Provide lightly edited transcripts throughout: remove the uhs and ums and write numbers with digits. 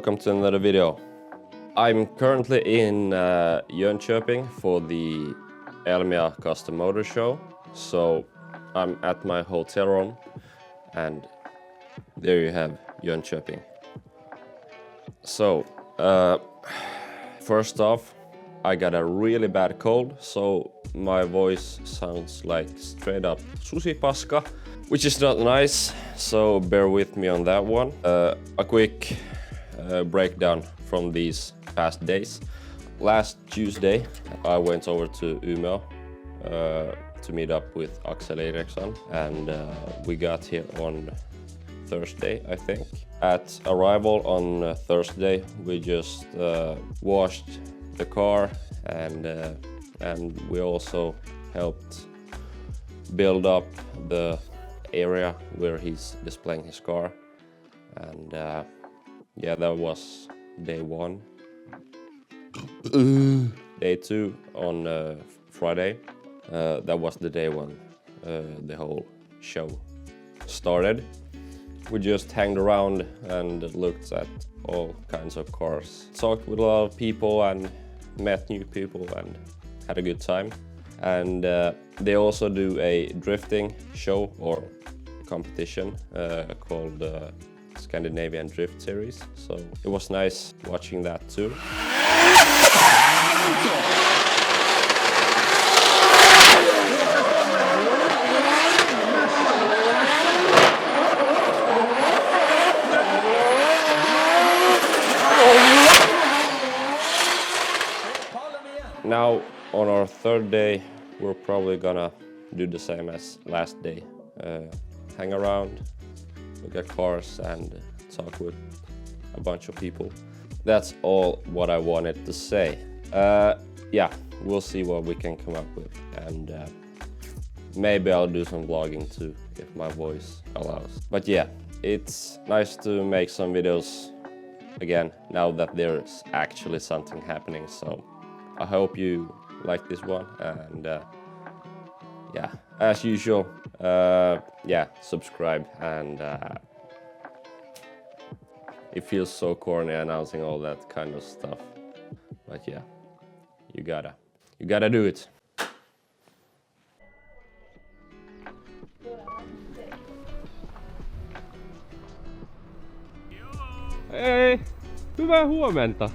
welcome to another video. I'm currently in Jönköping for the Elmia Custom Motor Show. So I'm at my hotel room and there you have Jönköping. So first off, I got a really bad cold, so my voice sounds like straight up susipaska, which is not nice, so bear with me on that one. A quick breakdown from these past days. Last Tuesday, I went over to Umeå to meet up with Axel Eriksson, and we got here on Thursday, I think. At arrival on Thursday, we just washed the car, and we also helped build up the area where he's displaying his car. And yeah, that was day one. Day two on Friday. That was the day when the whole show started. We just hanged around and looked at all kinds of cars. Talked with a lot of people and met new people and had a good time. And they also do a drifting show or competition called Scandinavian Drift Series. So it was nice watching that too. Now on our third day, we're probably gonna do the same as last day. Hang around, look at cars and talk with a bunch of people. That's all what I wanted to say. Yeah, we'll see what we can come up with, and maybe I'll do some vlogging too if my voice allows. But yeah, it's nice to make some videos again now that there's actually something happening. So I hope you like this one, and yeah, as usual, yeah, subscribe. And it feels so corny announcing all that kind of stuff, but yeah, you gotta do it. Hei, hyvää huomenta.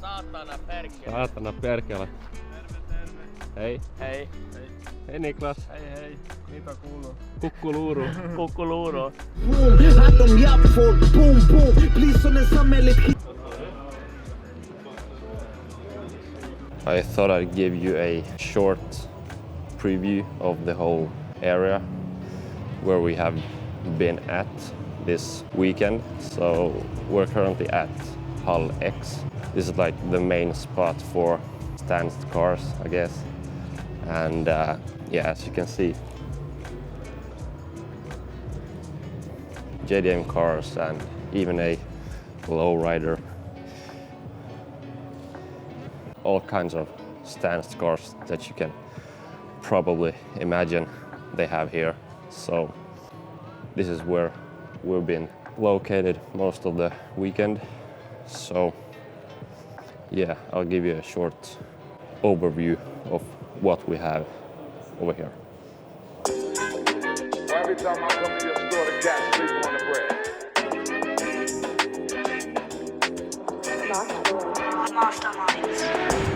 Saatana perkele. Terve. Hei. Hei. Hei Niklas. Hei. Mitä kuuluu? Kukkuluuru. Kukkuluuru. I thought I'd give you a short preview of the whole area where we have been at this weekend. So we're currently at Hall X. This is like the main spot for stanced cars, I guess. And yeah, as you can see, JDM cars and even a lowrider. All kinds of stanced cars that you can probably imagine they have here. So this is where we've been located most of the weekend. So yeah, I'll give you a short overview of what we have over here. Every time I come to your store, the cat sleep on the bread.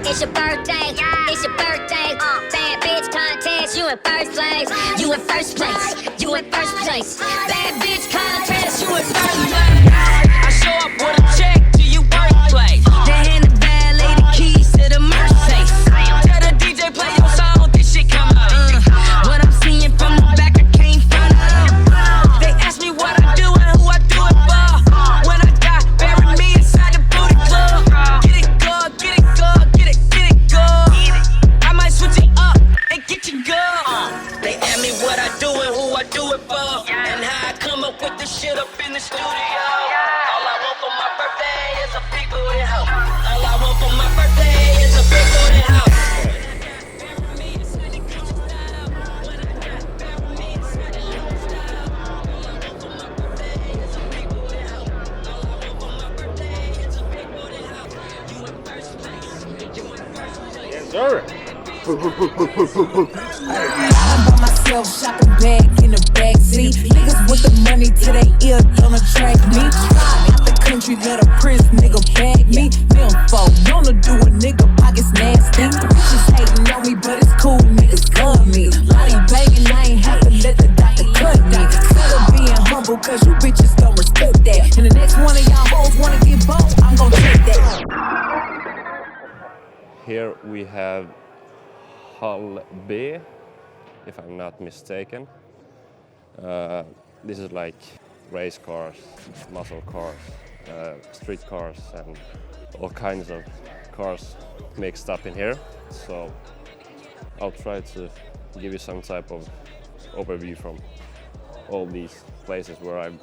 It's your birthday, it's your birthday. Bad bitch contest, you in first place. You in first place, you in first place. Bad bitch contest, you in first place. I show up with a check to you workplace. Then hand the valet the keys to the Mercedes. Tell the DJ play your song, this shit come out. What I'm seeing from the back, I can't find out. They ask me what I do and who I do it for. When I die, bury me inside the booty club. Get it good, get it good, get it good. I might switch it up and get you good. They ask me what I do and who I do it for. And how I come up with this shit up in the studio. All I want for my birthday is a big booty hoe. sir. I by myself, shopping bag in the backseat. Niggas with the money to their ear don't attract me. Out the country, let a prince nigga bag me. Them folk wanna do a nigga pockets nasty. Bitches hating on me, but it's cool, niggas love me. Lottie banging, I ain't have to let the doctor cut me. Instead of being humble, cause you bitches don't respect that. And the next one of y'all hoes wanna get bold, I'm gon' take that. Here we have Hull B, if I'm not mistaken. This is like race cars, muscle cars, street cars, and all kinds of cars mixed up in here. So I'll try to give you some type of overview from all these places where I've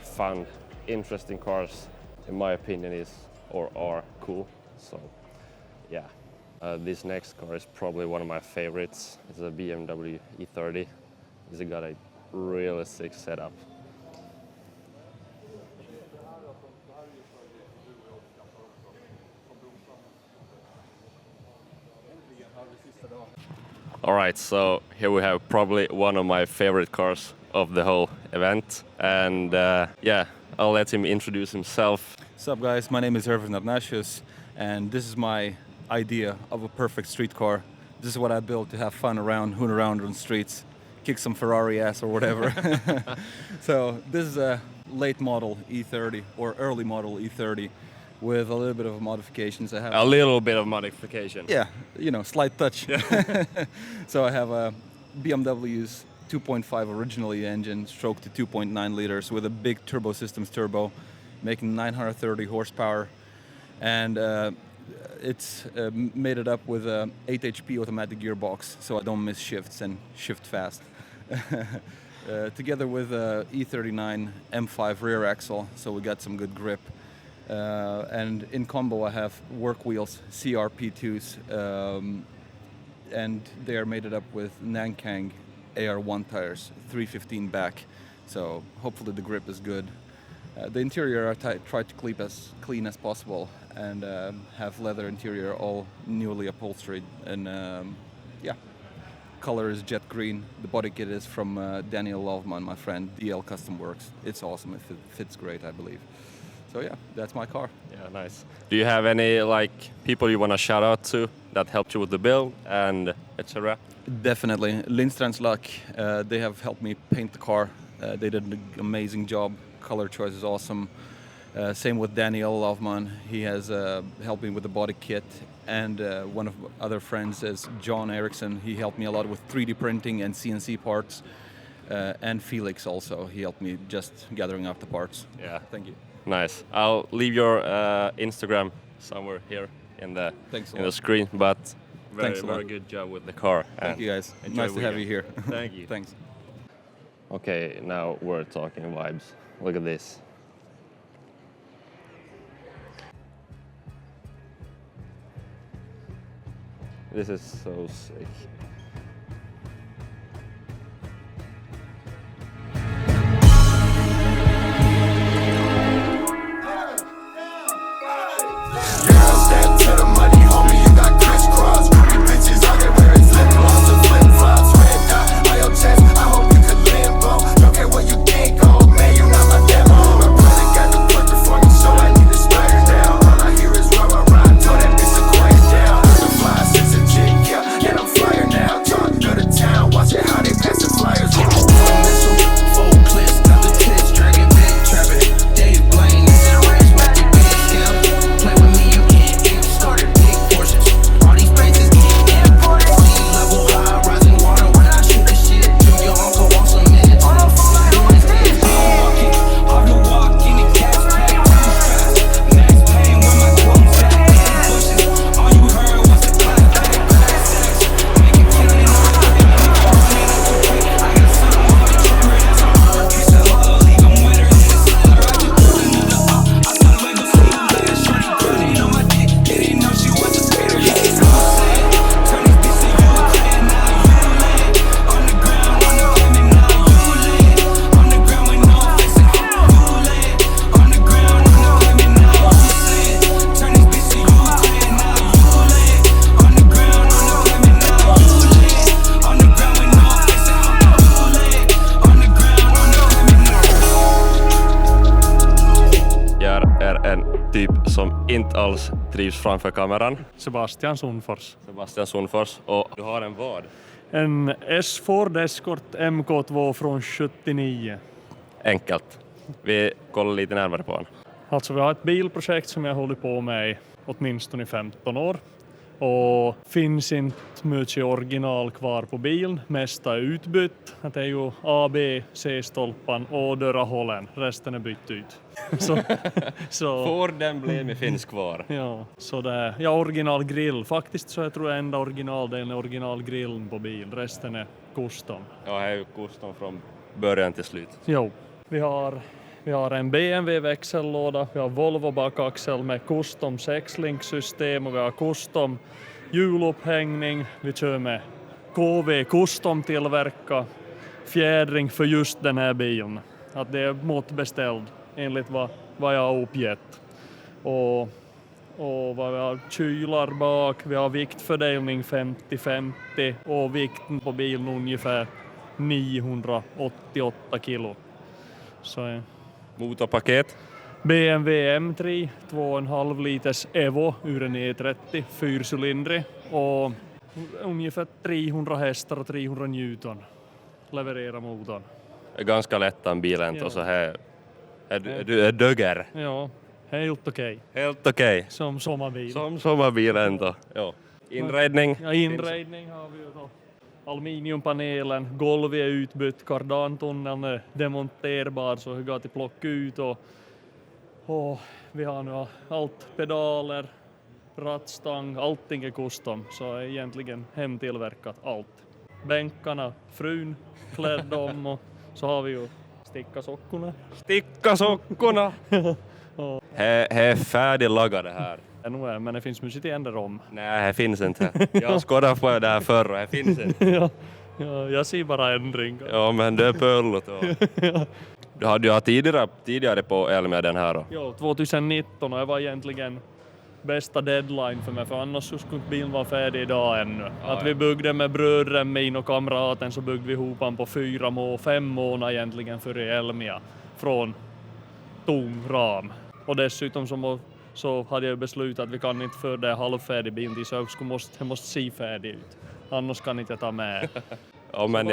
found interesting cars, in my opinion, are cool. So yeah. This next car is probably one of my favorites. It's a BMW E30. It's got a really sick setup. Alright, so here we have probably one of my favorite cars of the whole event. And yeah, I'll let him introduce himself. What's up, guys? My name is Ervin Ignatius, and this is my idea of a perfect street car. This is what I built to have fun hoon around on streets, kick some Ferrari ass or whatever. So this is a late model E30 or early model E30 with a little bit of modifications. I have a little bit of modification. Yeah, you know, slight touch. Yeah. So I have a BMW's 2.5 originally engine, stroked to 2.9 liters with a big turbo systems turbo, making 930 horsepower, and it's made it up with a 8 HP automatic gearbox, so I don't miss shifts and shift fast. Together with a E39 M5 rear axle, so we got some good grip. And in combo I have work wheels, CRP2s, and they are made it up with Nankang AR1 tires, 315 back, so hopefully the grip is good. The interior I tried to keep as clean as possible and have leather interior, all newly upholstered, and yeah, color is jet green. The body kit is from Daniel Lovman, my friend, DL Custom Works. It's awesome, it fits great, I believe. So yeah, that's my car. Yeah, nice. Do you have any people you want to shout out to that helped you with the build and etc.? Definitely. Lindstrand's Luck, they have helped me paint the car. They did an amazing job. Color choice is awesome. Same with Daniel Lovman. He has helped me with the body kit. And one of other friends is Axel Eriksson. He helped me a lot with 3D printing and CNC parts. And Felix also. He helped me just gathering up the parts. Yeah. Thank you. Nice. I'll leave your Instagram somewhere here in the screen. But very good job with the car. Thank you, guys. Nice to have you here. Thank you. Thanks. Okay, now we're talking vibes. Look at this. This is so sick. Fire now. inte alls trivs framför kameran. Sebastian Sundfors. Sebastian Sundfors. Och du har en vad? En S-Ford Escort MK2 från 79. Enkelt. Vi kollar lite närmare på den. Alltså vi har ett bilprojekt som jag håller på med i åtminstone 15 år. Och finns inte mycket original kvar på bilen. Mesta är utbytt. Det är ju A, B, C-stolpan och dörrahållen. Resten är bytt ut. så Ford-emblemet finns kvar. Ja, så det är original grill. Faktiskt så jag tror jag enda originaldelen är originalgrillen på bil. Resten är custom. Ja, det är ju custom från början till slut. Jo, vi har en BMW växellåda, vi har Volvo bakaxel med custom 6-linksystem och vi har custom hjulupphängning. Vi kör med KV custom tillverka fjädring för just den här bilen. Att det är måttbeställd enligt vad jag har uppgett. Och vad vi har kylar bak, vi har viktfördelning 50-50 och vikten på bilen ungefär 988 kilo. Så Motorpaket. BMW M3 2,5 liters Evo ur en E30 fyrcylindrig och ungefär 300 hästar och 300 newton levererar motorn. Det är ganska lätt en bilen och så här är döger. Ja, helt okej. Helt okej. Som sommarbil. Som sommarbil ändå. Ja. Inredning. Ja, inredning har vi ju då. Aluminiumpanelen, golvet är utbytt, kardantunneln är demonterbar så det går att plocka ut och vi har nu allt, pedaler, rattstang, allting är custom så är egentligen hemtillverkat allt. Bänkarna, frun klädd om och så har vi ju stickasockorna. Stickasockorna! Det är färdiglagat det här. Det nog är, men det finns mycket att ändra om. Nej, det finns inte. Jag skådade på det här förr och det finns inte. ja, jag ser bara ändringar. Ja, men det är pöllt. Du hade ju tidigare på Elmia den här då? Ja, 2019 och det var egentligen bästa deadline för mig för annars så skulle bilen vara färdig idag ännu. Vi byggde med brödren, min och kamraten så byggde vi ihop han på 5 månader egentligen för Elmia från tom ram. Och dessutom så hade jag beslutat att vi kan inte för det halvfärdig bil till så det måste se färdig ut. Annars kan inte jag ta med. Ja, men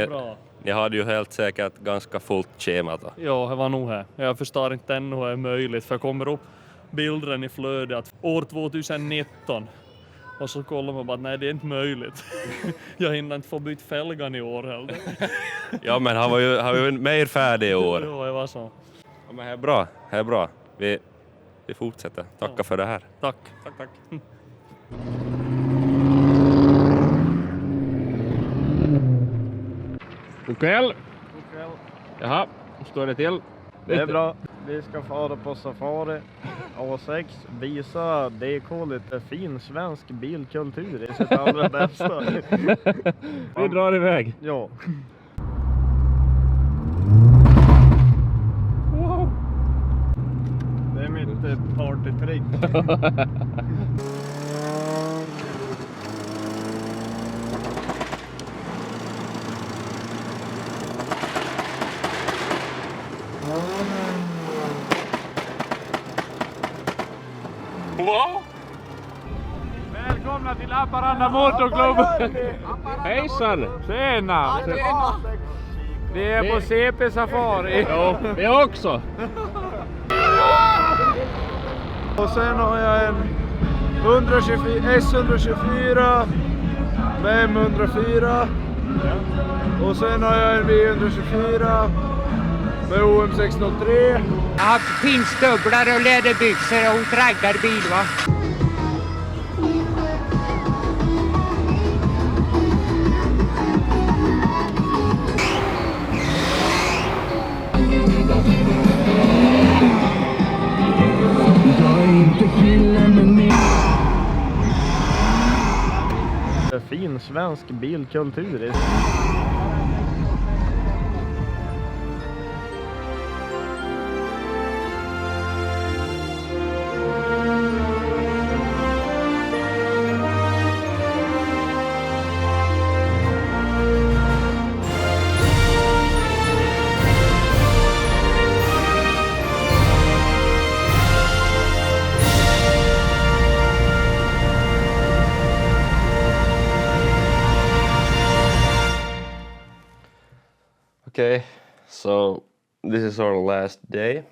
ni hade ju helt säkert ganska fullt schema då. Ja, det var nog här. Jag förstår inte ännu hur det är möjligt för jag kommer upp bilden i flödet att år 2019 och så kollar man bara att nej det är inte möjligt. Jag hinner inte få bytt fälgan i år heller. Ja, men han var ju mer färdig i år. Ja, det var så. Ja, men det är bra. Vi fortsätter. Tacka för det här. Tack. God kväll. Jaha, hur står det till? Det är bra. Vi ska fara på safari A6. Visa DK lite fin svensk bilkultur i sitt allra bästa. Vi drar iväg. Ja. Wow. Det är mitt partytrick. Wow. Välkomna till Haparanda Motorklubb. Hejsan. Tjena. Vi är på CP-safari. Ja, vi också. Och sen har jag en S124 med M104. Och sen har jag en V124 med OM603. Jag har haft pinnstövlar och läderbyxor och raggarbil va? Fin svensk bilkultur. Okay, so this is our last day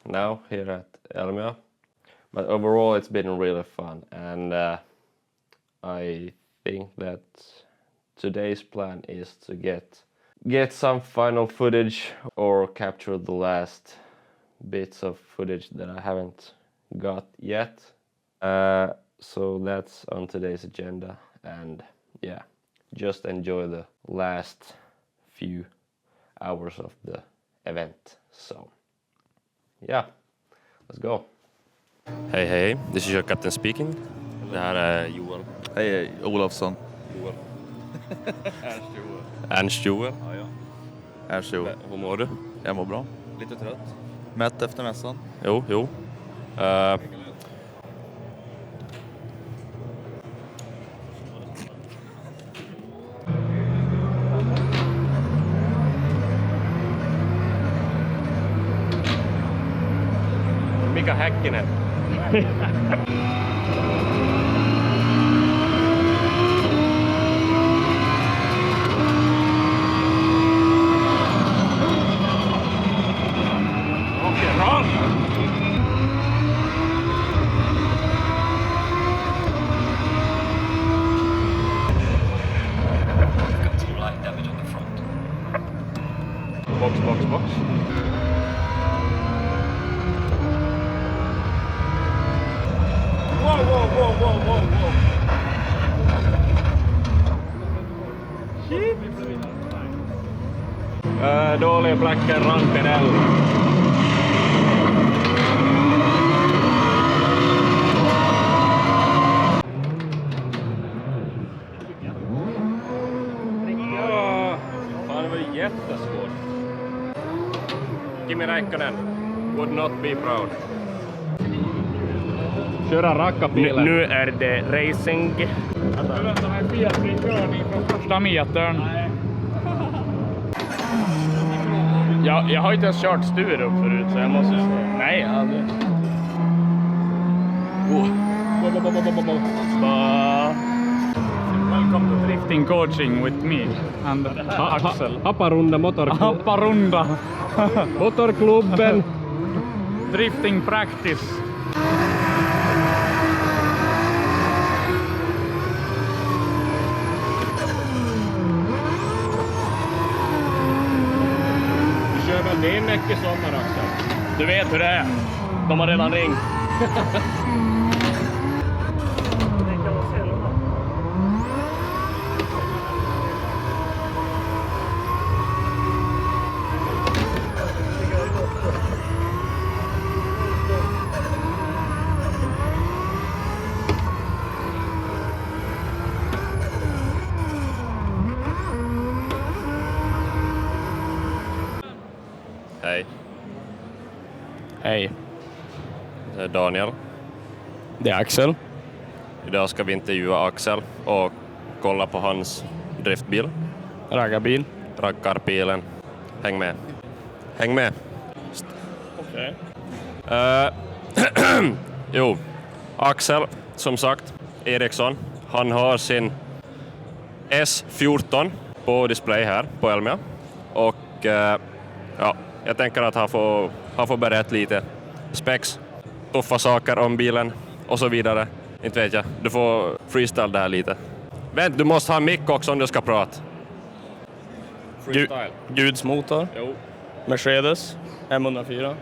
now here at Elmia. But overall it's been really fun, and I think that today's plan is to get some final footage or capture the last bits of footage that I haven't got yet. So that's on today's agenda, and yeah, just enjoy the last few hours of the event. So yeah, let's go. Hej, this is your captain speaking. Det här är Joel. Hej, Olofsson. Joel. Ernst Joel. Ja. Ernst Joel. Hur mår du? Jag mår bra. Lite trött. Mätt efter mässan. Jo. Mika Häkkinen. Box. Whoa. Shit. Dålig blacken rampinell. Fan, det var jättesvårt. Kimi Räikkönen would not be proud. Köra rackapilen. Nu är det racing. Jag väntar mig felfri körning från första metern. Jag har inte ens kört Sturup förut, så jag måste säga. Nej, aldrig. Welcome to drifting coaching with me and Axel. Haparunda motorklubb. Haparunda. Motorklubben. Drifting practice. Du kör väl det mycket sommar också? Du vet hur det är. De har redan ringt. Hej. Det är Daniel. Det är Axel. Idag ska vi intervjua Axel och kolla på hans driftbil. Raggarbil. Raggarbilen. Häng med. Okej. Jo, Axel, som sagt, Eriksson. Han har sin S14 på display här på Elmia. Och ja, jag tänker att han får berätta lite specs, tuffa saker om bilen och så vidare. Inte vet jag, du får freestyle det här lite. Vänt, du måste ha en mick också om du ska prata. Freestyle. Guds motor. Jo. Mercedes M104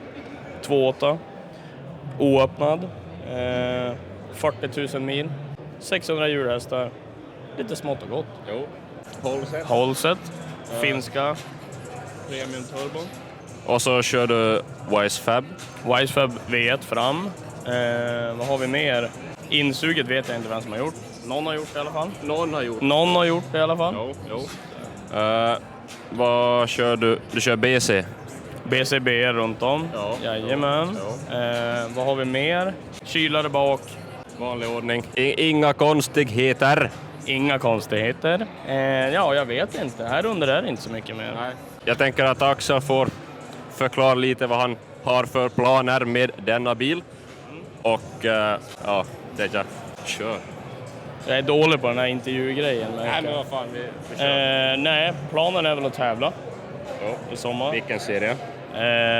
2.8 oöppnad 40 000 mil 600 hjulhästar, lite smått och gott. Jo. Hållset. Finska premium turbo. Och så kör du Wisefab V1 fram. Vad har vi mer? Insuget vet jag inte vem som har gjort. Någon har gjort det i alla fall. Någon har gjort det i alla fall. Jo. Vad kör du? Du kör BC? BCB runt om. Ja. Jajamän. Vad har vi mer? Kylare bak. Vanlig ordning. Inga konstigheter. Inga konstigheter. Ja, jag vet inte. Här under är det inte så mycket mer. Nej. Jag tänker att Axel får förklara lite vad han har för planer med denna bil. Och ja, det jag kör. Jag är dålig på den här intervjugrejen. Nej, men vad fan, vi kör. Nej, planen är väl att tävla. i sommar. Vilken serie?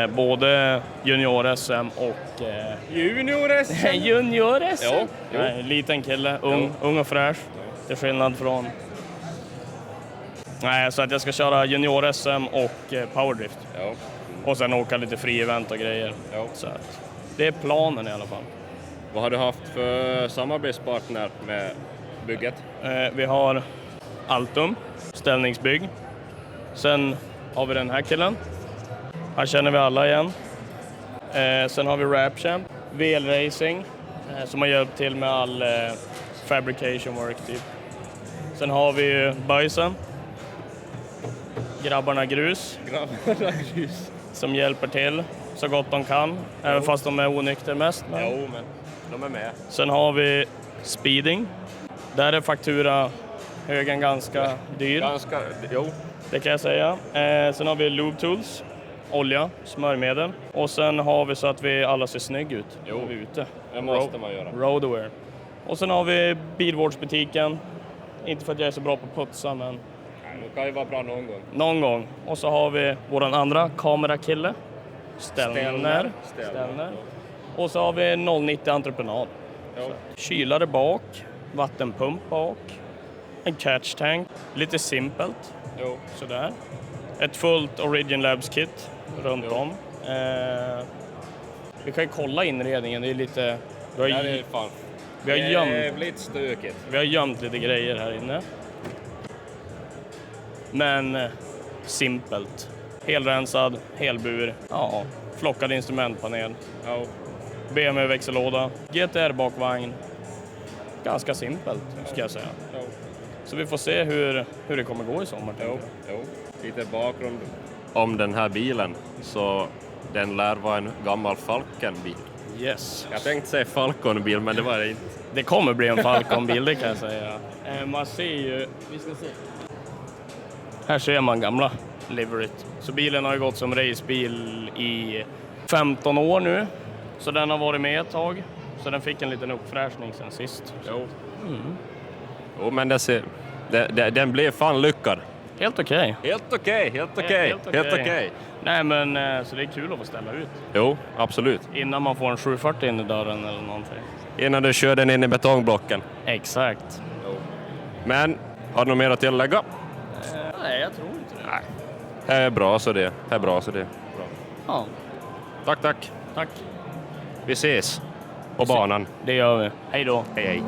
Både junior-SM och... Junior-SM? Junior-SM? Ja. Nej, liten kille, ung och fräsch. Till skillnad från... Nej, så att jag ska köra junior-SM och powerdrift. Ja. Och sen åka lite fri-event och grejer. Ja. Så att det är planen i alla fall. Vad har du haft för samarbetspartner med bygget? Vi har Altum, ställningsbygg. Sen har vi den här killen. Han känner vi alla igen. Sen har vi Rapchamp, VL Racing, som har hjälpt till med all fabrication work typ. Sen har vi Böjsen, Grabbarna Grus, som hjälper till så gott de kan, även fast de är onykter mest. Men... Jo, men de är med. Sen har vi Speeding. Där är faktura högen ganska dyr. Jo. Det kan jag säga. Sen har vi Lube Tools, olja, smörjmedel. Och sen har vi så att vi alla ser snygg ut när vi är ute. Det måste man göra. Roaderwear. Och sen har vi bilvårdsbutiken. Inte för att jag är så bra på att putsa, men... Det kan ju vara bra någon gång. Någon gång. Och så har vi våran andra kamerakille. Ställner. Och så har vi 090 entreprenad. Ja. Kylare bak, vattenpump bak, en catch tank, lite simpelt. Jo. Sådär. Ett fullt Origin Labs kit runt om. Vi kan ju kolla inredningen, det är lite... Det är fan. Vi har jävligt stökigt. Vi har gömt lite grejer här inne. Men simpelt. Helrensad, helbur, flockad instrumentpanel. Ja. BMW växellåda, GTR bakvagn. Ganska simpelt, ska jag säga. Ja. Så vi får se hur det kommer gå i sommar. Jo. Lite bakgrund om den här bilen. Så den lär vara en gammal Falcon-bil. Yes. Jag tänkte säga Falcon-bil, men det var det inte. Det kommer bli en Falcon-bil, det kan jag säga. Man ser ju... Vi ska se. Här ser man gamla liveryt. Så bilen har ju gått som racebil i 15 år nu. Så den har varit med ett tag. Så den fick en liten uppfräschning sen sist. Jo, men den blev fan lyckad. Helt okej. Helt okej. Nej, men så det är kul att få ställa ut. Jo, absolut. Innan man får en 740 in i dörren eller någonting. Innan du kör den in i betongblocken. Exakt. Jo. Men, har du något mer att tillägga? Nej, jag tror inte det. Nej. Det är bra så det. Bra. Ja. Tack. Tack. Vi ses på banan. Det gör vi. Hej då. Hej.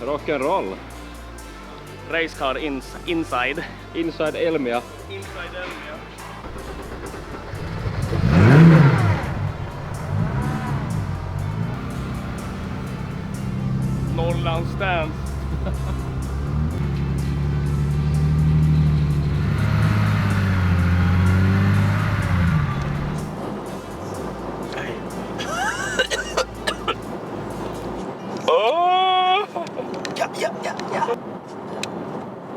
Rock'n'roll. Racecar inside. Inside Elmia. Inside Elmia. Norrland stance.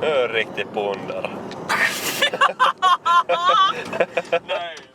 ErickD pundar. Nej.